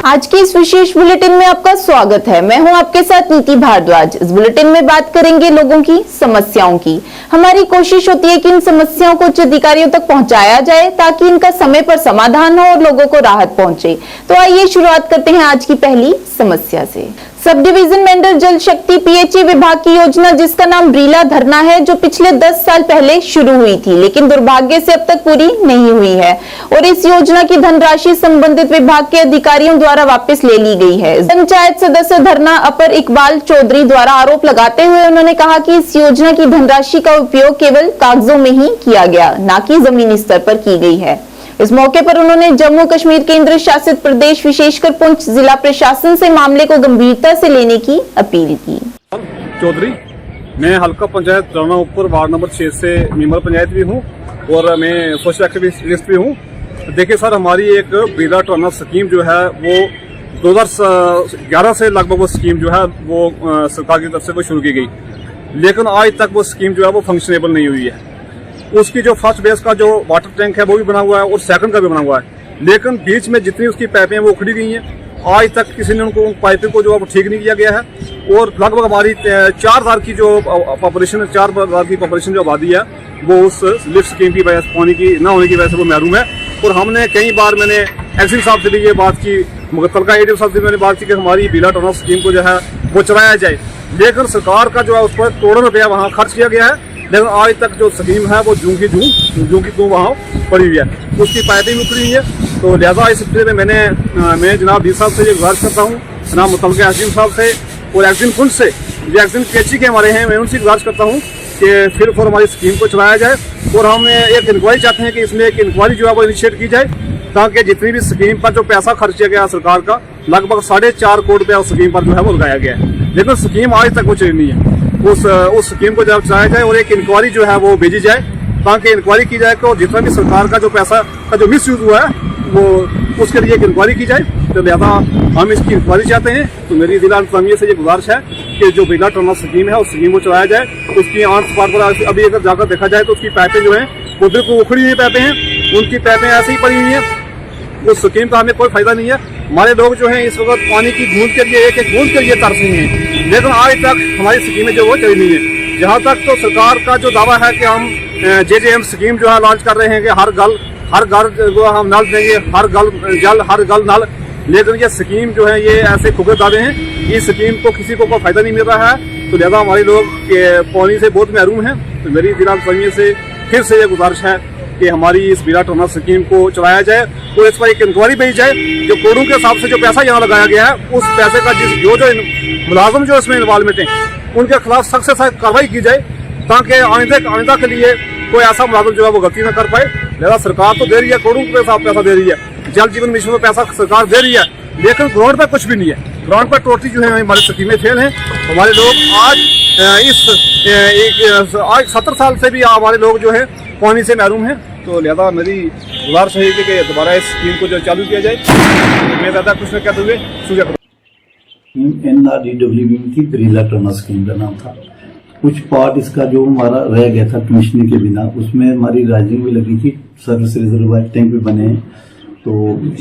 आज के इस विशेष बुलेटिन में आपका स्वागत है। मैं हूं आपके साथ नीति भारद्वाज। इस बुलेटिन में बात करेंगे लोगों की समस्याओं की। हमारी कोशिश होती है कि इन समस्याओं को उच्च अधिकारियों तक पहुंचाया जाए ताकि इनका समय पर समाधान हो और लोगों को राहत पहुंचे। तो आइए शुरुआत करते हैं आज की पहली समस्या से। सब डिवीजन मेंढर जल शक्ति पीएचई विभाग की योजना, जिसका नाम ब्रीला धरना है, जो पिछले 10 साल पहले शुरू हुई थी, लेकिन दुर्भाग्य से अब तक पूरी नहीं हुई है और इस योजना की धनराशि संबंधित विभाग के अधिकारियों द्वारा वापस ले ली गई है। पंचायत सदस्य धरना अपर इकबाल चौधरी द्वारा आरोप लगाते हुए उन्होंने कहा कि इस योजना की धनराशि का उपयोग केवल कागजों में ही किया गया, न कि जमीनी स्तर पर की गई है। इस मौके पर उन्होंने जम्मू कश्मीर केंद्र शासित प्रदेश विशेषकर पुंछ जिला प्रशासन से मामले को गंभीरता से लेने की अपील की। चौधरी, मैं हल्का पंचायत चौना ऊपर वार्ड नंबर 6 से मेंबर पंचायत भी हूँ और मैं सोशल एक्टिविस्ट भी हूँ। देखिए सर, हमारी एक ब्रीला टर्नर स्कीम जो है वो 2011 से लगभग वो स्कीम जो है वो सरकार की तरफ से वो शुरू की गई, लेकिन आज तक वो स्कीम जो है वो फंक्शनेबल नहीं हुई है। उसकी जो फर्स्ट बेस का जो वाटर टैंक है वो भी बना हुआ है और सेकंड का भी बना हुआ है, लेकिन बीच में जितनी उसकी पाइपें वो उखड़ी गई हैं। आज तक किसी ने उनको पाइपिंग को जो है ठीक नहीं किया गया है और लगभग हमारी 4000 की जो पॉपुलेशन 4000 की पॉपुलेशन जो आबादी है वो उस लिफ्ट स्कीम की वजह से, पानी की न होने की वजह से वो महरूम है। और हमने कई बार मैंने एक्सिल साहब से भी ये बात की, मुगतलका एडीएम साहब से मैंने बात की कि हमारी ब्रीला टर्नर स्कीम को जो है वो चलाया जाए, लेकिन सरकार का जो है उस पर करोड़ों रुपया वहाँ खर्च किया गया है, लेकिन आज तक जो स्कीम है वो जूं की तू वहाँ पड़ी हुई है, उसकी पाइपें उखड़ी हुई है। तो लिहाजा इस सिलसिले में मैं जनाब डी साहब से ये गुजारिश करता हूँ, जनाब मुतलका एसडीएम साहब से और एक्जिम पुंछ से, जो एक्जिम पीएचई के हमारे हैं, मैं उनसे गुजारिश करता हूँ कि फिर हमारी स्कीम को चलाया जाए। और हम एक इंक्वायरी चाहते हैं कि इसमें एक इंक्वायरी जो है वो इनिशिएट की जाए, ताकि जितनी भी स्कीम पर जो पैसा खर्च किया गया सरकार का, लगभग 4.5 करोड़ रुपया उस स्कीम पर जो है वो लगाया गया है, लेकिन स्कीम आज तक वो चली नहीं है। उस स्कीम को जब चलाया जाए और एक इंक्वायरी जो है वो भेजी जाए, ताकि इंक्वायरी की जाए कि जितना भी सरकार का जो पैसा का जो मिस यूज हुआ है वो उसके लिए एक इंक्वायरी की जाए। तो लिहाजा हम इसकी इंक्वायरी चाहते हैं। तो मेरी जिला इंतजामिया से ये गुजारिश है कि जो ब्रीला टर्नर स्कीम है उस स्कीम को चलाया जाए। उसकी आंख स्पार्क पर अभी अगर जाकर देखा जाए तो उसकी पाइपें जो है वो बिल्कुल उखड़ी हुई पाइपें हैं, उनकी पाइपें ऐसे ही पड़ी हुई हैं। उस स्कीम का हमें कोई फायदा नहीं है। हमारे लोग जो हैं इस वक्त पानी की बूंद के लिए, एक बूंद के लिए तरस रहे हैं, लेकिन आज तक हमारी स्कीमें जो वो चली नहीं है। जहाँ तक तो सरकार का जो दावा है कि हम JJM स्कीम जो है लॉन्च कर रहे हैं कि हर घर जो हम नल देंगे, हर घर नल, लेकिन ये स्कीम जो है ये ऐसे खुले दावे हैं, इस स्कीम को किसी को कोई फायदा नहीं मिल रहा है। तो लिहाजा हमारे लोग पानी से बहुत महरूम हैं। तो मेरी जिला इंतजामिया से फिर से ये गुजारिश है कि हमारी इस ब्रीला टर्नर स्कीम को चलाया जाए तो इस पर एक इंक्वायरी भेजी जाए। जो करोड़ों के हिसाब से जो पैसा यहाँ लगाया गया है, उस पैसे का जो मुलाजिम जो इसमें इन्वॉल्वमेंट है उनके खिलाफ सख्त से सख्त कार्रवाई की जाए, ताकि आइंदा के लिए कोई ऐसा मुलाजिम जो है वो गलती न कर पाए। लिहाजा सरकार तो दे रही है, करोड़ों के हिसाब पैसा दे रही है, जल जीवन मिशन में पैसा सरकार दे रही है, लेकिन ग्राउंड पर कुछ भी नहीं है। ग्राउंड पर टोटली जो है हमारी स्कीमें फेल हैं। हमारे लोग आज 70 साल से भी हमारे लोग जो है पानी से महरूम हैं। तो लिहाजा मेरी गुजारिश है कि दोबारा इस स्कीम को जो चालू किया जाए। मैं ज़्यादा कुछ न कहते हुए शुक्रिया करूँ। NRDWB की ब्रीला टर्नर स्कीम का नाम था। कुछ पार्ट इसका जो हमारा रह गया था कमीशनिंग के बिना, उसमें हमारी राइजिंग भी लगी थी, सर्विस रिजर्वायर टैंक भी बने हैं, तो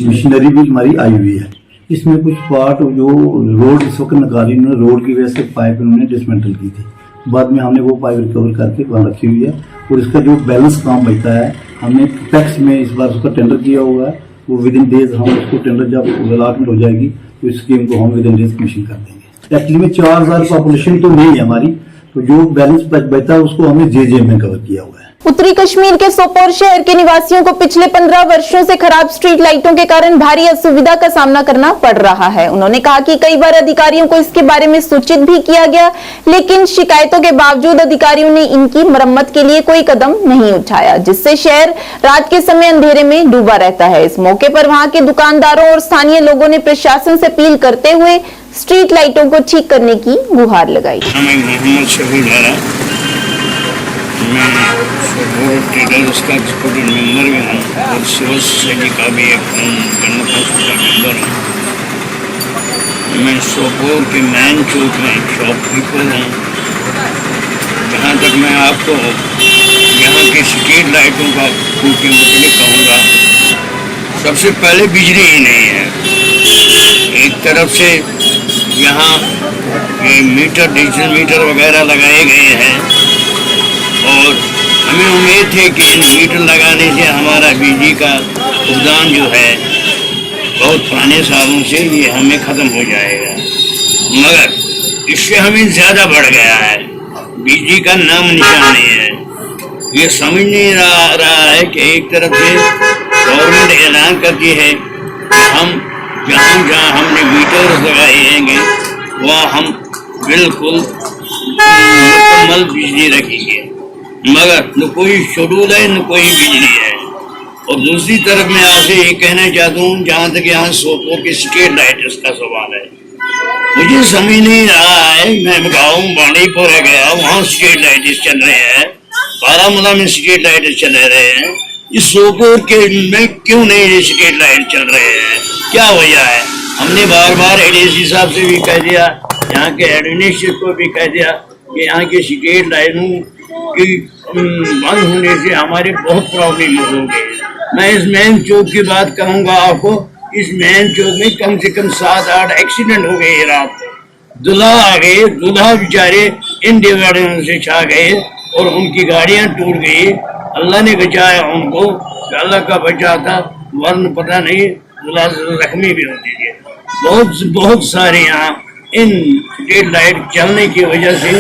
मशीनरी भी हमारी आई हुई है। इसमें कुछ पार्ट जो रोड इस वक्त नकारी, उन्होंने रोड की वजह से पाइप उन्होंने डिसमेंटल की थी, बाद में हमने वो पाइप रिकवर करके वहाँ रखी हुई है। और इसका जो बैलेंस काम बचता है, हमने टैक्स में इस बार उसका टेंडर किया हुआ है, वो विद इन डेज हम उसको टेंडर जब अलॉटमेंट हो जाएगी तो इस स्कीम को हम विद इन डेज कमीशन कर देंगे। एक्चुअली में 4000 पॉपुलेशन तो नहीं है हमारी, तो जो बैलेंस बचता है उसको हमने JJM में कवर किया हुआ है। उत्तरी कश्मीर के सोपोर शहर के निवासियों को पिछले 15 वर्षों से खराब स्ट्रीट लाइटों के कारण भारी असुविधा का सामना करना पड़ रहा है। उन्होंने कहा कि कई बार अधिकारियों को इसके बारे में सूचित भी किया गया, लेकिन शिकायतों के बावजूद अधिकारियों ने इनकी मरम्मत के लिए कोई कदम नहीं उठाया, जिससे शहर रात के समय अंधेरे में डूबा रहता है। इस मौके पर वहां के दुकानदारों और स्थानीय लोगों ने प्रशासन से अपील करते हुए स्ट्रीट लाइटों को ठीक करने की गुहार लगाई। मैं सोपोर ट्रेडर उसका एग्जीक्यूटिव मेंबर भी हूँ और सिविल सोसाइटी का भी एक मेंबर हूँ। मैं सोपोर के मेन चौक में शॉपकीपर हूँ। जहाँ तक मैं आपको यहाँ की स्ट्रीट लाइटों का के मुताबिक कहूँगा, सबसे पहले बिजली ही नहीं है। तरफ से यहाँ ये मीटर, डिजिटल मीटर वगैरह लगाए गए हैं और हमें उम्मीद है कि इन मीटर लगाने से हमारा बिजली का भुगतान जो है बहुत पुराने सालों से ये हमें ख़त्म हो जाएगा, मगर इससे हमें ज़्यादा बढ़ गया है। बिजली का नाम निशान नहीं है। ये समझ नहीं रहा है कि एक तरफ से गवर्नमेंट ऐलान करती है कि हम जहाँ जहाँ हमने मीटर लगाए हैंगे वहाँ हम बिल्कुल मुकम्मल बिजली रखेंगे, मगर न कोई शेड्यूल है न कोई बिजली है। और दूसरी तरफ मैं आपसे ये कहना चाहता हूँ, जहाँ तक यहाँ सोपोर की स्ट्रीट लाइट्स का सवाल है, मुझे समझ नहीं रहा है। मैं गाँव बांडीपुर गया, वहाँ स्ट्रीट लाइट्स चल रहे हैं, बारामूला में स्ट्रीट लाइट्स चल रहे हैं, इस सोपोर के में क्यों नहीं स्ट्रीट लाइट चल रहे हैं? क्या वजह है? हमने बार बार एडीसी साहब से भी कह दिया, यहाँ के एडमिनिस्ट्रेटर को भी कह दिया कि यहाँ की स्ट्रीट लाइटों की बंद होने से हमारे बहुत प्रॉब्लम हो गई। मैं इस मेन चौक की बात कहूँगा आपको, इस मेन चौक में कम से कम 7-8 एक्सीडेंट हो गए रात को। दूल्हा आ गए, दूल्हा बेचारे इन दीवारों से छा गए और उनकी गाड़ियाँ टूट गई। अल्लाह ने बचाया उनको, अल्लाह का बचा था, वरन पता नहीं दूल्हा जख्मी भी होती थी। बहुत सारे यहाँ इन स्ट्रीट लाइट चलने की वजह से,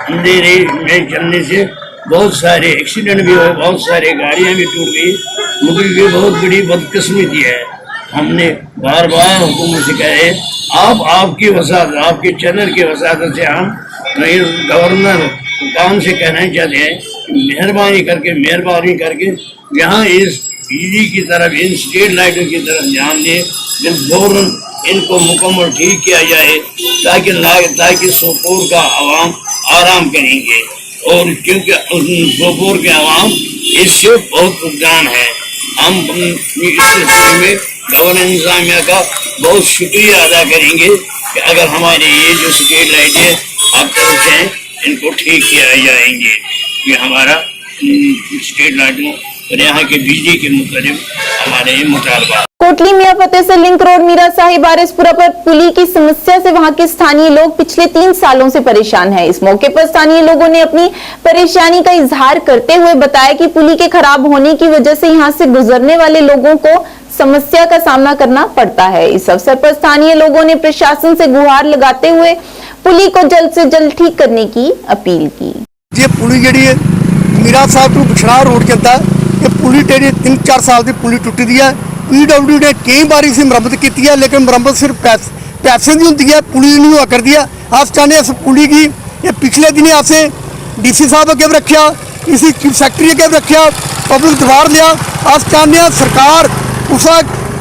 अंधेरे में चलने से बहुत सारे एक्सीडेंट भी हुए, बहुत सारे गाड़ियाँ भी टूट गई। मुझे ये बहुत बड़ी बदकिस्मती है। हमने बार बार हुकूमत से कहे, आपकी वसात, आपके चैनल की वसात से हम गवर्नर काम से कहना चाहते हैं, मेहरबानी करके यहाँ इस बिजली की तरफ, इन स्ट्रीट लाइटों की तरफ ध्यान दें, फौरन इनको मुकम्मल ठीक किया जाए ताकि सोपोर का आवाम आराम करेंगे। और क्योंकि सोपोर के आवाम इससे बहुत भुगतान है। हम इस सिलसिले में गवर्नर इंतजामिया का बहुत शुक्रिया अदा करेंगे कि अगर हमारे ये जो स्ट्रीट लाइट है आप तरफ से इनको ठीक किया जाएंगे। ये हमारा स्ट्रीट लाइटों और यहाँ के बिजली के मुताबिक हमारे मुतालबा। कोटली मियां फतेह से लिंक रोड मीरा साहिब आरएसपुरा पर पुली की समस्या से वहां के स्थानीय लोग पिछले 3 सालों से परेशान हैं। इस मौके पर स्थानीय लोगों ने अपनी परेशानी का इजहार करते हुए बताया कि पुली के खराब होने की वजह से यहां से गुजरने वाले लोगों को समस्या का सामना करना पड़ता है। इस अवसर पर स्थानीय लोगों ने प्रशासन से गुहार लगाते हुए पुली को जल्द से जल्द ठीक करने की अपील की। ये पुली जी मीरा साहब टू बिछड़ा रोड चलता है, ये पुली 3-4 साल की पुली टुटी दी है। PW ने कई बार इसे मरम्मत की है, लेकिन मरम्मत सिर्फ पैसे की होती है, पुली नहीं हुआ करती है। आज चाहते इस पुली की, ये पिछले दिन आपसे DC साहब अगे भी रखा, इसी चीफ सेक्रेटरी अगे भी रखा, पब्लिक दबार लिया। आज चाहते हैं सरकार उस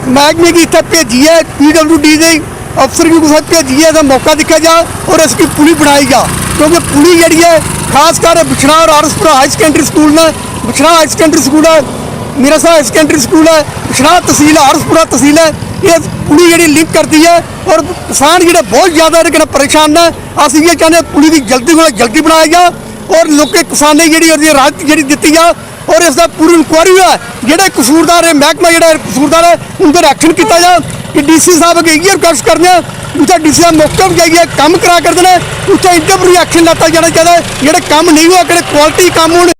महकमे की इतने भेजी है, PWD के अफसर की कुछ भेजी है, मौका दिखा जा और इसकी पुली बनाई जा, क्योंकि पुली जी है खासकर बिछड़ा और आरएसपुरा हाई सेकेंडरी स्कूल ने, बिछड़ा हाई सेकेंडरी स्कूल है, मीरा साहब हाई सेकेंडरी स्कूल है, बिछड़ा तहसील है, आरएसपुरा तहसील है, ये पुली जी लिंक करती है और किसान जो बहुत ज़्यादा परेशान है। अस ये चाहते पुली की जल्दी को जल्दी बनाया जा और लोग किसानी जी राहत जी दी जा और इसका पूरी इंक्वायरी है, जोड़े कसूरदार है महकमा जो कसूरदार है उन पर एक्शन किया जाए। कि DC साहब अगे ये रिक्वेस्ट करने उत्थे DC साहब मौके पर जाइए काम करा करते हैं, उत्थे इनके पर एक्शन लता जाना चाहिए, जोड़े काम नहीं हुआ कि क्वालिटी काम होने।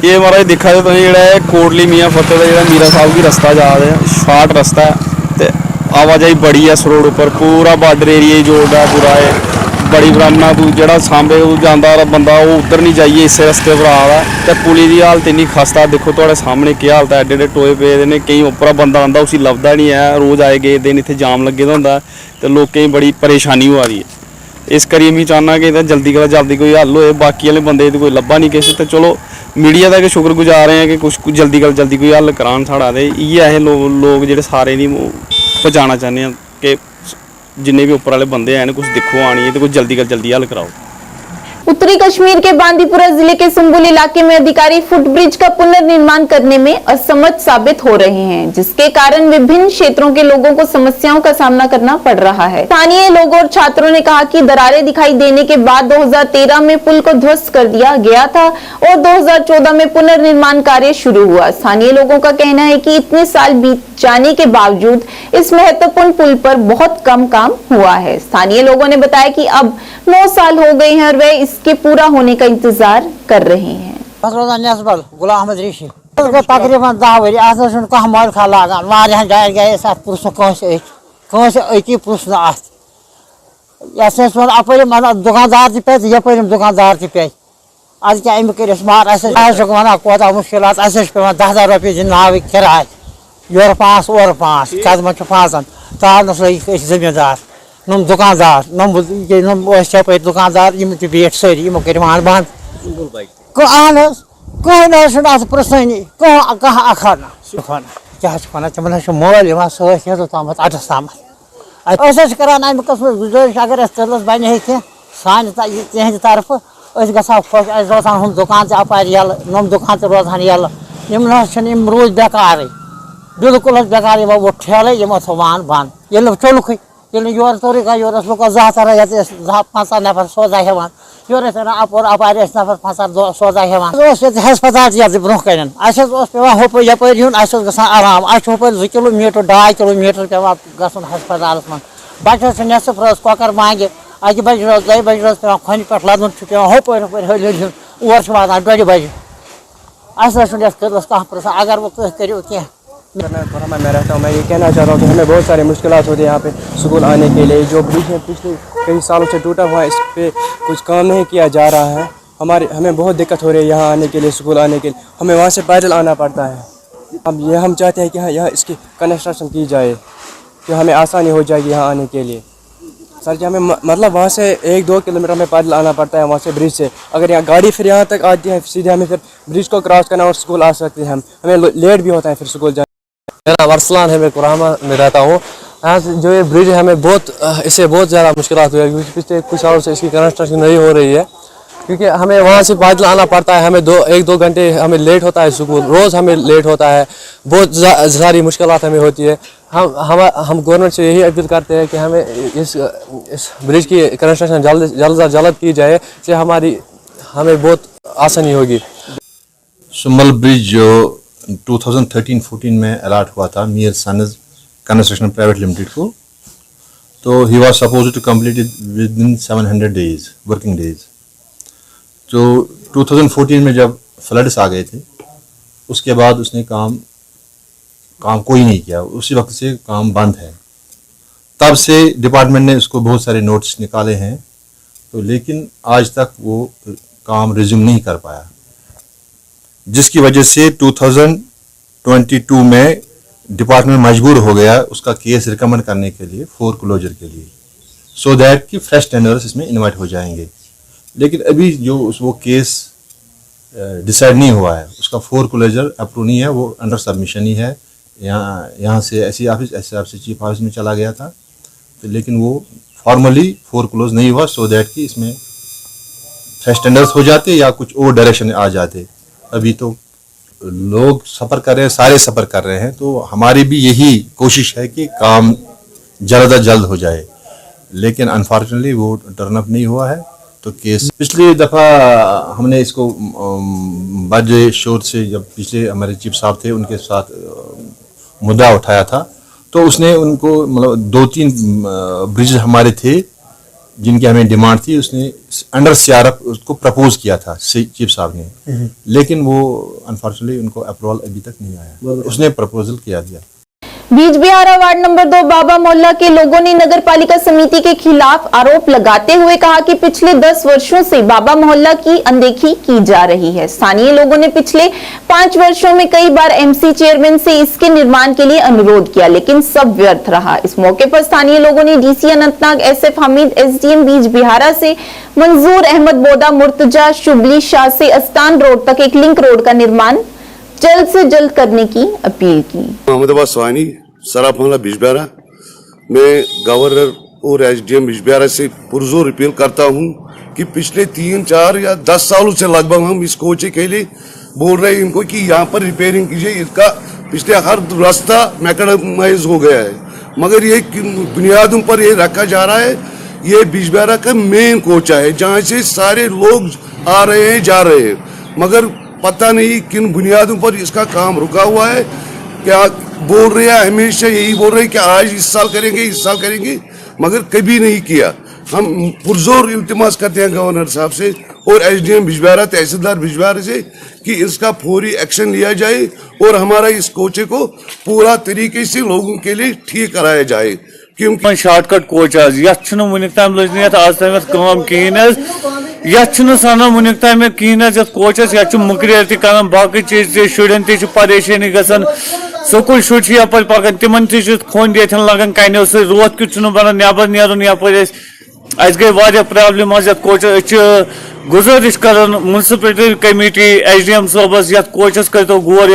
ये महाराज दिखा जो तुम जो कोटली मियाँ फतेह का जो मीरा साहब की रस्ता जा रहे हैं, शार्ट रस्ता है तो आवाजाही बड़ी है इस रोड पर, पूरा बार्डर एरिया जोड़ता है पूरा। है बड़ी ब्राह्मणा तू जो सांबे जाता बंदा वो उधर नहीं जाइए, इस रस्ते पर आ रहा है। तो पुली की हालत इन्नी खस्ता, देखो थोड़े सामने क्या हालत है, एडे एडे टोए पे ने, कई उपरा बंदा आता उसी लभदा नहीं है, रोज़ आए गए दिन इतने जाम लगे होंगे तो लोगों बड़ी परेशानी हो रही है। इस करिए मैं चाहना कि जल्दी कोला जल्दी कोई हल होए, बाकी वाले बंदे कोई लब्भा नहीं किसी। तो चलो मीडिया का शुक्रगुजार हैं कि कुछ जल्दी कोला जल्दी कोई हल करान साढ़ा। तो इयै लोग जो सारे नहीं पहुँचाना चाहते हैं कि जिन्ने भी उपर वाले बंदे हैं कुछ दिखो आनी है तो कुछ जल्दी हल कराओ। उत्तरी कश्मीर के बांदीपुरा जिले के सुम्बुल इलाके में अधिकारी फुटब्रिज का पुनर्निर्माण करने में असमर्थ साबित हो रहे हैं, जिसके कारण विभिन्न क्षेत्रों के लोगों को समस्याओं का सामना करना पड़ रहा है। स्थानीय लोगों और छात्रों ने कहा कि दरारें दिखाई देने के बाद 2013 में पुल को ध्वस्त कर दिया गया था और 2014 में पुनर्निर्माण कार्य शुरू हुआ। स्थानीय लोगों का कहना है कि इतने साल बीत जाने के बावजूद इस महत्वपूर्ण पुल पर बहुत कम काम हुआ है। स्थानीय लोगों ने बताया कि अब 9 साल हो गए हैं और वे इसके पूरा होने का इंतजार कर रहे हैं। गुलाम अहमद ऋषि तकरीबन 10 वरी कह मल खा लागान वारियां जाय गए कंस अकी पुछ अपर दुकानदार पे यपर दुकानदार पे आज क्या अमिक कर मार वन कोता मुश्किल पे 10,000 रुपये दिन नाव किराय योर 5 और 5 कदम 5 ताल जमींदार नम दुकानदार नम पे दुकानदार बेट सारी कर बंद अहन कह पुरसनी कह अखाना क्या तमन मोल सत तम अटस तम करान अमे कस्म गुजारिश अगर तलस बन सान तिहद तरफ गा खुश रोजान हम दुकान अपार यल नम दुकान रोजान यल रोज बेकार बिल्कुल बेकार वो ठेल थवान बंद ये चलुक योर तोर योर लुक 10-15 नफर सोजा हेवान योर अपोर अपार नफर 5 सोजा हेवान हस्पताल ब्रोह कन पे हप यपर ग आराम हप 2 किलोमीटर 2.5 किलोमीटर पे गन हस्पताल मन बच्चस नसफ रोज कौकर मांगे 1 बज रोज 2 बज रोज पे खन पे लदन पे हपर हल और वातान 2 बजे कह पुरसा अगर वो करो क्या मैं रहता हूँ। मैं ये कहना चाह रहा हूँ कि हमें बहुत सारी मुश्किलात होती है यहाँ पे स्कूल आने के लिए। जो ब्रिज है पिछले कई सालों से टूटा हुआ है, इस पर कुछ काम नहीं किया जा रहा है। हमें बहुत दिक्कत हो रही है यहाँ आने के लिए, स्कूल आने के लिए। हमें वहाँ से पैदल आना पड़ता है। अब हम चाहते हैं कि यहाँ इसकी कंस्ट्रक्शन की जाए कि हमें आसानी हो जाएगी यहाँ आने के लिए। सर जी हमें मतलब वहाँ से 1-2 किलोमीटर हमें पैदल आना पड़ता है वहाँ से ब्रिज से। अगर यहाँ गाड़ी फिर यहाँ तक आती है सीधे हमें फिर ब्रिज को क्रॉस करना और स्कूल आ सकते हैं। हमें लेट भी होता है फिर स्कूल जाना। मेरा नाम अरसलान है, मैं कुरामा में रहता हूँ। यहाँ से जो ये ब्रिज है हमें इससे बहुत ज़्यादा मुश्किलात हुई है, क्योंकि पिछले कुछ सालों से इसकी कंस्ट्रक्शन नहीं हो रही है। क्योंकि हमें वहाँ से पैदल आना पड़ता है, हमें 1-2 घंटे हमें लेट होता है स्कूल, रोज़ हमें लेट होता है। बहुत सारी मुश्किलात हमें होती है। हम गवर्नमेंट से यही अपील करते हैं कि हमें इस ब्रिज की कंस्ट्रक्शन जल्द की जाए, इससे हमें बहुत आसानी होगी। सुम्बल ब्रिज जो 2013-14 में अलॉट हुआ था Mir sons construction private limited को, तो he was supposed to complete it within 700 days working days. तो 2014 में जब फ्लड्स आ गए थे, उसके बाद उसने काम कोई नहीं किया, उसी वक्त से काम बंद है। तब से डिपार्टमेंट ने उसको बहुत सारे नोटिस निकाले हैं, तो लेकिन आज तक वो काम रिज्यूम नहीं कर पाया, जिसकी वजह से 2022 में डिपार्टमेंट मजबूर हो गया उसका केस रिकमेंड करने के लिए फोर क्लोजर के लिए, सो दैट कि फ्रेश टेंडर्स इसमें इन्वाइट हो जाएंगे। लेकिन अभी जो वो केस डिसाइड नहीं हुआ है, उसका फोर क्लोजर अप्रूव नहीं है, वो अंडर सबमिशन ही है। यहाँ से ऐसी ऑफिस से चीफ ऑफिस में चला गया था, तो लेकिन वो फॉर्मली फोर क्लोज नहीं हुआ, सो दैट कि इसमें फ्रेश टेंडर्स हो जाते या कुछ और डायरेक्शन आ जाते। अभी तो लोग सफ़र कर रहे हैं, सारे सफ़र कर रहे हैं, तो हमारी भी यही कोशिश है कि काम जल्द अज जल्द हो जाए, लेकिन अनफॉर्चुनेटली वो टर्न अप नहीं हुआ है। तो केस पिछली दफ़ा हमने इसको बड़े शोर से, जब पिछले हमारे चीफ साहब थे उनके साथ मुद्दा उठाया था, तो उसने उनको मतलब 2-3 ब्रिज हमारे थे जिनकी हमें डिमांड थी, उसने अंडर सीआरएफ उसको प्रपोज किया था चीफ साहब ने, लेकिन वो अनफॉर्चुनेटली उनको अप्रूवल अभी तक नहीं आया। उसने प्रपोजल किया दिया। बीज बिहारा वार्ड नंबर 2 बाबा मोहल्ला के लोगों ने नगर पालिका समिति के खिलाफ आरोप लगाते हुए कहा कि पिछले 10 वर्षों से बाबा मोहल्ला की अनदेखी की जा रही है। स्थानीय लोगों ने पिछले 5 वर्षों में कई बार एमसी चेयरमैन से इसके निर्माण के लिए अनुरोध किया, लेकिन सब व्यर्थ रहा। इस मौके पर स्थानीय लोगों ने DC Anantnag SF Hamid, SDM बीज बिहारा से मंजूर अहमद बोदा, मुर्तजा शुबली शाह से अस्तान रोड तक एक लिंक रोड का निर्माण जल्द से जल्द करने की अपील की। अहमदाबाद सवानी सराफ मोहल्ला बिजबिहारा, मैं गवर्नर और SDM बिजबिहारा से पुरजोर अपील करता हूं कि पिछले 3, 4 या 10 सालों से लगभग हम इस कोचे के लिए बोल रहे हैं इनको कि यहाँ पर रिपेयरिंग कीजिए, इसका पिछले हर रास्ता मैकेडमाइज हो गया है, मगर ये बुनियादों पर ये रखा जा रहा है। ये बिजबेहरा का मेन कोचा है जहाँ से सारे लोग आ रहे हैं जा रहे हैं, मगर पता नहीं किन बुनियादों पर इसका काम रुका हुआ है। क्या बोल रहे हैं, हमेशा यही बोल रहे हैं कि आज इस साल करेंगे, मगर कभी नहीं किया। हम पुरजोर इल्तिमास करते हैं गवर्नर साहब से और एसडीएम बिजबेहरा, तहसीलदार बिजबेहरा से कि इसका फौरी एक्शन लिया जाए और हमारा इस कोचे को पूरा तरीके से लोगों के लिए ठीक कराया जाए, क्योंकि शॉर्टकट कोच वुनिक तम लज आज तम कम कहें ये सना वुनिक तम कहें कोचस ये मुकर कर बाकी चीज शुरन परेशानी गसान स्कूल शुर यप पकान तिमन खोन ये लगान कनो सो रोत क्यों बनान नबर नीरन यप गई वारिया प्रॉब्लम कोच गुजारिश कर municipality committee SDM Sobers Kochas कर गौर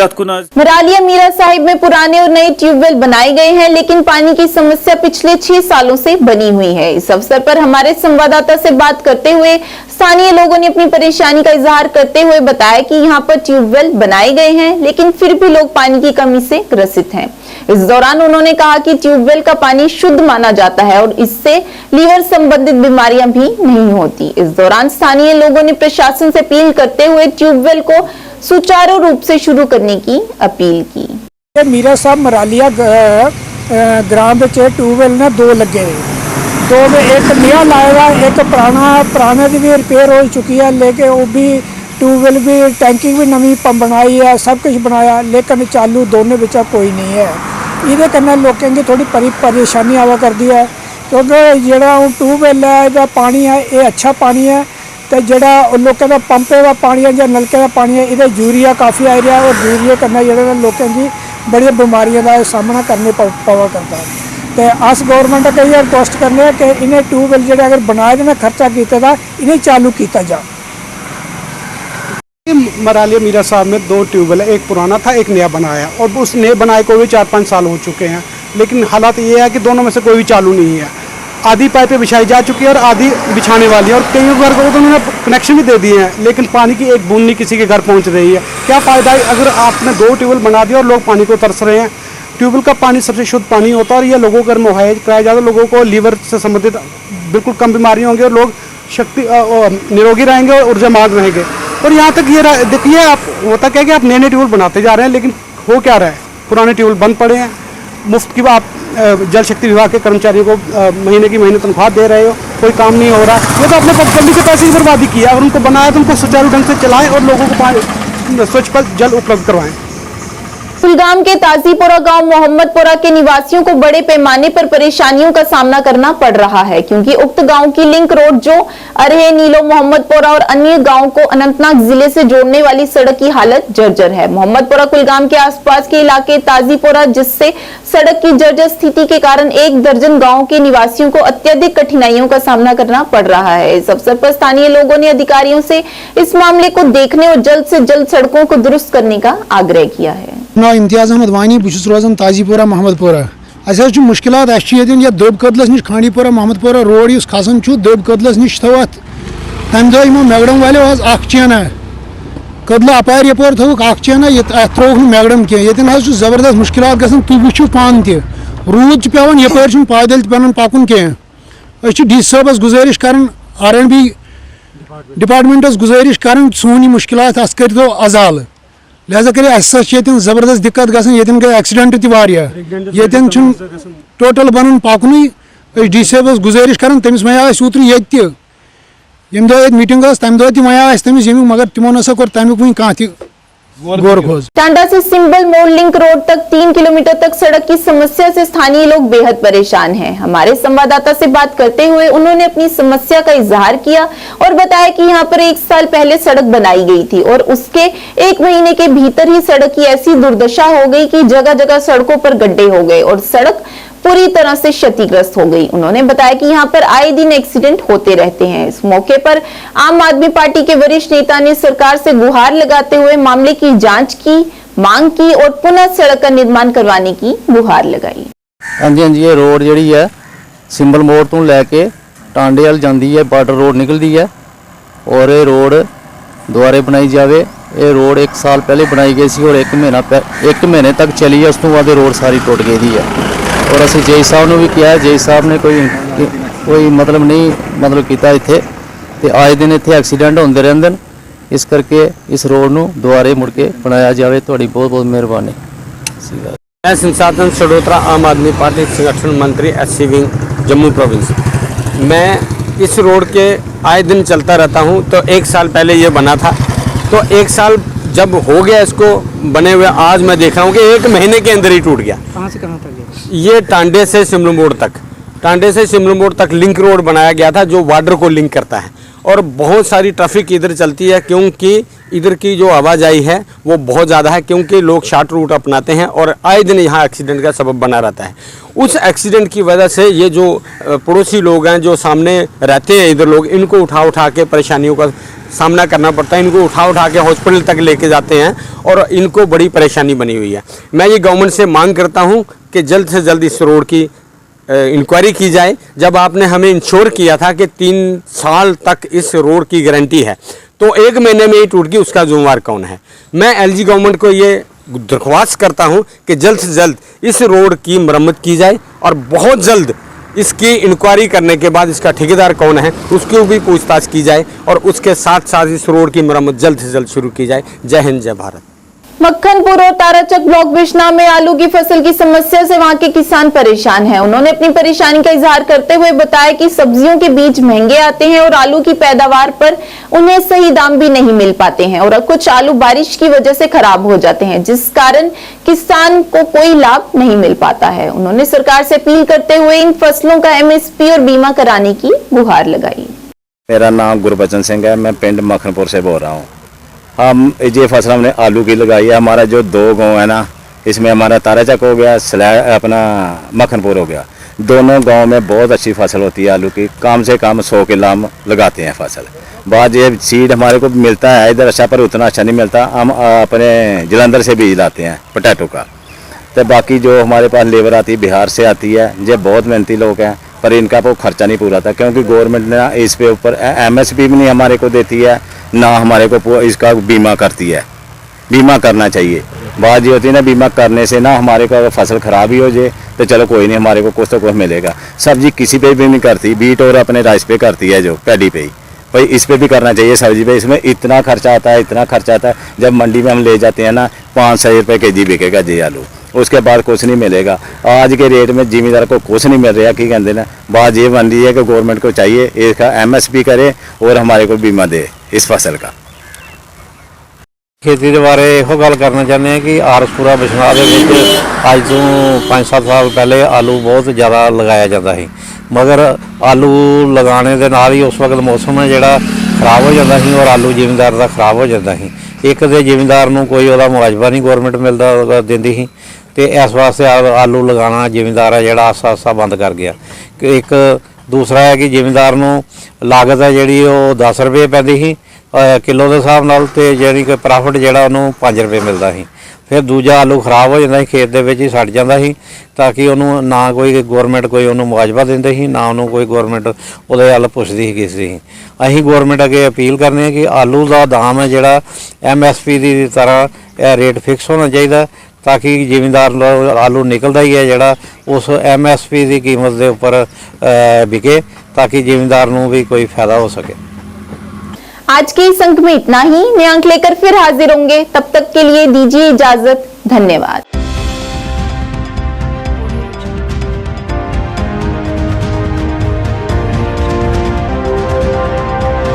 मरालिया मीरा साहिब में पुराने और नए ट्यूबवेल बनाए गए हैं, लेकिन पानी की समस्या पिछले 6 सालों से बनी हुई है। इस अवसर पर हमारे संवाददाता से बात करते हुए स्थानीय लोगों ने अपनी परेशानी का इजहार करते हुए बताया कि यहाँ पर ट्यूबवेल बनाए गए हैं, लेकिन फिर भी लोग पानी की कमी से ग्रसित हैं। इस दौरान उन्होंने कहा कि ट्यूबवेल का पानी शुद्ध माना जाता है और इससे लीवर संबंधित बीमारियां भी नहीं होती। इस दौरान स्थानीय लोगों ने प्रशासन से अपील करते हुए ट्यूबवेल को सुचारू रूप से शुरू करने की अपील की। मीरा साहब मरालिया ग्राम में ट्यूबवेल ने 2 लगे, 2 में एक नया लाया, एक पुराना की भी रिपेयर हो चुकी है, लेकिन वो भी ट्यूबवेल भी टैंकी भी नवी बनाई है, सब कुछ बनाया, लेकिन चालू दोनों बिचा कोई नहीं है। ये कन्नै लोगों की थोड़ी परेशानी आवा करती है, क्योंकि जोड़ा ट्यूबवेल है या पानी है ये अच्छा पानी है, तो जोड़ा लोगों का पंपे का पानी है या नलके का पानी है ये यूरिया काफ़ी आ रहा है और यूरिया कन्नै जोड़ा लोगों की बड़ी बीमारियों का सामना करने पवा करता है। तो अस गौरमेंट कई रिक्वेस्ट करने कि इन्हें ट्यूबवेल जो अगर बनाए देना खर्चा किया इन्हें चालू किया जा। मरालिया मीरा साहब में 2 ट्यूबवेल है, एक पुराना था एक नया बनाया, और उस नए बनाए को भी 4-5 साल हो चुके हैं, लेकिन हालात ये है कि दोनों में से कोई भी चालू नहीं है। आधी पाइपें बिछाई जा चुकी है और आधी बिछाने वाली है, और कई घर को तो उन्होंने कनेक्शन भी दे दिए हैं, लेकिन पानी की एक बूंद नहीं किसी के घर पहुंच रही है। क्या फ़ायदा है अगर आपने 2 ट्यूबवेल बना दिया और लोग पानी को तरस रहे हैं। ट्यूबवेल का पानी सबसे शुद्ध पानी होता है और ये लोगों को मुहैया कराया जाता है, लोगों को लीवर से संबंधित बिल्कुल कम बीमारियाँ होंगी और लोग निरोगी रहेंगे और ऊर्जामान रहेंगे। और यहाँ तक ये देखिए, आप होता क्या कि आप नए ट्यूबवेल बनाते जा रहे हैं, लेकिन हो क्या रहा है, पुराने ट्यूबवेल बंद पड़े हैं, मुफ्त की आप जल शक्ति विभाग के कर्मचारियों को महीने की महीने तनख्वाह दे रहे हो, कोई काम नहीं हो रहा। ये तो अपने पगडंडी के पैसे की बर्बादी किया, और उनको बनाया तो उनको सुचारू ढंग से चलाएं और लोगों को स्वच्छ जल उपलब्ध करवाएं। कुलगाम के ताजीपुरा गांव मोहम्मदपुरा के निवासियों को बड़े पैमाने पर परेशानियों का सामना करना पड़ रहा है, क्योंकि उक्त गांव की लिंक रोड जो अरहे, नीलो, मोहम्मदपुरा और अन्य गांवों को अनंतनाग जिले से जोड़ने वाली सड़क की हालत जर्जर है। मोहम्मदपुरा कुलगाम के आसपास के इलाके ताजीपुरा, जिससे सड़क की जर्जर स्थिति के कारण 1 दर्जन गाँव के निवासियों को अत्यधिक कठिनाइयों का सामना करना पड़ रहा है। इस अवसर पर स्थानीय लोगों ने अधिकारियों से इस मामले को देखने और जल्द से जल्द सड़कों को दुरुस्त करने का आग्रह किया है। इम्तियाज अहमद वानी, बहुत रोजान ताजीपुरा मोहम्मदपुरा। अस मुश्किलात दब कदलस नश खांडीपुरा मोहम्मदपुरा रोड इस खसान दब कदलस नश थवत तम दो मैगडम वालों आज चैना कदल अपार यपर थोक चैना त्रोक मैगडम कह जबरदस्त मुश्किलात गसान। तुम वो पान रूद पेवान यपर पैदल पे पकुन कह डी साहबस गुजारिश कर R&B डिपार्टमेंटस गुजारिश कर सोन मुश्किलात अस कर दो अजाल, लिहाजा कर जबरदस्त दिक्कत गई गई एक्सीडेंट तन टोटल बन पकुन डी साहबस गुजारिश कर तमिस मे ओतर ये दह मीटिंग तम दह मे तमिस मगर तिमो नसा कोर तमिक वह कह गौर खोज। टांडा से सिंबल मोड़ लिंक रोड तक 3 किलोमीटर तक सड़क की समस्या से स्थानीय लोग बेहद परेशान हैं। हमारे संवाददाता से बात करते हुए उन्होंने अपनी समस्या का इजहार किया और बताया कि यहाँ पर 1 साल पहले सड़क बनाई गई थी और उसके 1 महीने के भीतर ही सड़क की ऐसी दुर्दशा हो गई कि जगह जगह सड़कों पर गड्ढे हो गए और सड़क पूरी तरह से क्षतिग्रस्त हो गई। उन्होंने बताया कि यहाँ पर आए दिन एक्सीडेंट होते रहते हैं। इस मौके पर आम आदमी पार्टी के वरिष्ठ नेता ने सरकार से गुहार लगाते हुए मामले की जांच की मांग की और पुनः सड़क का निर्माण करवाने की गुहार लगाई। हाँ जी, ये रोड जी है सिंबल मोड़ तो लैके टांडे वाल जाती है, बार्डर रोड निकलती है और ये रोड दोबारा बनाई जाए। ये रोड 1 साल पहले बनाई गई सी और 1 महीने तक चली है, उस तो बाद रोड सारी टुट गई थी है। और असं जय साहब ने भी किया, जय साहब ने कोई मतलब नहीं मतलब किया इत्थे, ते आए दिन इत्थे एक्सीडेंट होंदे रहंदे ने, इस करके इस रोड नूं दोबारे मुड़ के बनाया जाए। तुहाडी बहुत बहुत मेहरबानी। मैं संसाधन सडोत्रा, आम आदमी पार्टी संगठन मंत्री SC विंग जम्मू प्रोविंस। मैं इस रोड के आए दिन चलता रहता हूं। तो 1 साल पहले ये बना था, तो 1 साल जब हो गया इसको बने हुए, आज मैं देख रहा हूँ कि 1 महीने के अंदर ही टूट गया। कहाँ से कहाँ तक? ये टांडे से सिमरू मोड़ तक, टांडे से सिमरू मोड़ तक लिंक रोड बनाया गया था जो बॉर्डर को लिंक करता है। और बहुत सारी ट्रैफिक इधर चलती है क्योंकि इधर की जो आवाजाही है वो बहुत ज़्यादा है, क्योंकि लोग शॉर्ट रूट अपनाते हैं और आए दिन यहाँ एक्सीडेंट का सबब बना रहता है। उस एक्सीडेंट की वजह से ये जो पड़ोसी लोग हैं, जो सामने रहते हैं इधर लोग, इनको उठा के परेशानियों का सामना करना पड़ता है। इनको उठा के हॉस्पिटल तक लेके जाते हैं और इनको बड़ी परेशानी बनी हुई है। मैं ये गवर्नमेंट से मांग करता हूँ कि जल्द से जल्द इस रोड की इंक्वायरी की जाए। जब आपने हमें इंश्योर किया था कि 3 साल तक इस रोड की गारंटी है, तो 1 महीने में ही टूट गई, उसका जिम्मेवार कौन है? मैं LG गवर्नमेंट को ये दरख्वास्त करता हूं कि जल्द से जल्द इस रोड की मरम्मत की जाए और बहुत जल्द इसकी इंक्वायरी करने के बाद इसका ठेकेदार कौन है उसकी भी पूछताछ की जाए और उसके साथ साथ इस रोड की मरम्मत जल्द से जल्द शुरू की जाए। जय हिंद, जय भारत। मक्खनपुर और ताराचक ब्लॉक बिश्ना में आलू की फसल की समस्या से वहां के किसान परेशान हैं। उन्होंने अपनी परेशानी का इजहार करते हुए बताया कि सब्जियों के बीज महंगे आते हैं और आलू की पैदावार पर उन्हें सही दाम भी नहीं मिल पाते हैं और कुछ आलू बारिश की वजह से खराब हो जाते हैं, जिस कारण किसान को कोई लाभ नहीं मिल पाता है। उन्होंने सरकार से अपील करते हुए इन फसलों का MSP और बीमा कराने की गुहार लगाई। मेरा नाम गुरबचन सिंह है, मैं पिंड मक्खनपुर से बोल रहा हूँ। हम ये फसल हमने आलू की लगाई है। हमारा जो 2 गांव है ना, इसमें हमारा ताराचक हो गया, अपना मक्खनपुर हो गया। दोनों गांव में बहुत अच्छी फसल होती है आलू की। कम से कम 100 किलो हम लगाते हैं फसल। बाद ये सीड हमारे को मिलता है इधर अच्छा, पर उतना अच्छा नहीं मिलता। हम अपने जलंधर से बीज लाते हैं पोटैटो का। तो बाकी जो हमारे पास लेबर आती है बिहार से आती है, ये बहुत मेहनती लोग हैं, पर इनका वो खर्चा नहीं पूरा था क्योंकि गवर्नमेंट ने इस पे ऊपर MSP भी नहीं हमारे को देती है, ना हमारे को इसका बीमा करती है। बीमा करना चाहिए। बात ये होती है ना, बीमा करने से ना हमारे को अगर फसल खराब ही हो जाए तो चलो कोई नहीं, हमारे को कुछ तो कुछ मिलेगा। सब्जी किसी पे भी नहीं करती, बीट और अपने राइस पे करती है, जो पैडी पे ही। भाई इस पे भी करना चाहिए सब्जी पे। इसमें इतना खर्चा आता है, इतना खर्चा आता है। जब मंडी में हम ले जाते हैं ना 500 रुपये kg बिकेगा जी आलू, उसके बाद कुछ नहीं मिलेगा। आज के रेट में जिमीदार को कुछ नहीं मिल रहा। की कहते हैं, बात ये बन रही है कि गवर्नमेंट को चाहिए इसका MSP करे और हमारे को बीमा दे इस फसल का। खेती के बारे ਇਹੋ ਗੱਲ ਕਰਨਾ ਚਾਹੁੰਦੇ ਹਾਂ ਕਿ ਆਰਸਪੁਰਾ ਬਿਸ਼ਨਾਹ ਦੇ ਵਿੱਚ ਅੱਜ ਤੋਂ 5-7 ਸਾਲ ਪਹਿਲੇ ਆਲੂ ਬਹੁਤ ਜ਼ਿਆਦਾ ਲਗਾਇਆ ਜਾਂਦਾ ਸੀ, ਮਗਰ ਆਲੂ ਲਗਾਉਣੇ ਦੇ ਨਾਲ ਹੀ ਉਸ ਵਕਤ ਮੌਸਮ ਜਿਹੜਾ ਖਰਾਬ ਹੋ ਜਾਂਦਾ ਸੀ ਔਰ ਆਲੂ ਜ਼ਿਮੀਂਦਾਰ ਦਾ ਖਰਾਬ ਹੋ ਜਾਂਦਾ ਸੀ। ਇੱਕ ਤੇ ਜ਼ਿਮੀਂਦਾਰ ਨੂੰ ਕੋਈ ਉਹਦਾ ਮੁਆਵਜ਼ਾ ਨਹੀਂ ਗਵਰਨਮੈਂਟ ਮਿਲਦਾ ਦਿੰਦੀ ਸੀ, ਤੇ ਇਸ ਵਾਸਤੇ ਆਲੂ ਲਗਾਉਣਾ ਜ਼ਿਮੀਂਦਾਰ ਹੈ ਜਿਹੜਾ ਆਸਾ ਬੰਦ ਕਰ ਗਿਆ। ਕਿ ਇੱਕ ਦੂਸਰਾ ਹੈ ਕਿ ਜ਼ਿਮੀਂਦਾਰ ਨੂੰ ਲਾਗਤ ਹੈ ਜਿਹੜੀ ਉਹ 10 ਰੁਪਏ ਪੈਂਦੀ ਸੀ किलो के हिसाब नाल, ते जानी कि प्रॉफिट जिहड़ा उन्होंने 5 रुपए मिलता सी। फिर दूजा आलू खराब हो जाता खेत दे विच ही सड़ जाता सी, ताकि उन्होंने ना कोई गवर्नमेंट कोई उन्होंने मुआवजा देंदी सी, ना उन्होंने कोई गवर्नमेंट उहदे हल पुछदी सी किसी सी। असीं गवर्नमेंट अगे अपील करने कि आलू का दाम है जिहड़ा MSP की तरह रेट फिक्स होना चाहिए, ताकि जिमींदार आलू निकलता ही है जिहड़ा उस MSP की कीमत के उपर बिके, ताकि जिमींदार नूं भी कोई फायदा हो सके। आज के इस अंक में इतना ही। नए अंक लेकर फिर हाजिर होंगे, तब तक के लिए दीजिए इजाजत। धन्यवाद।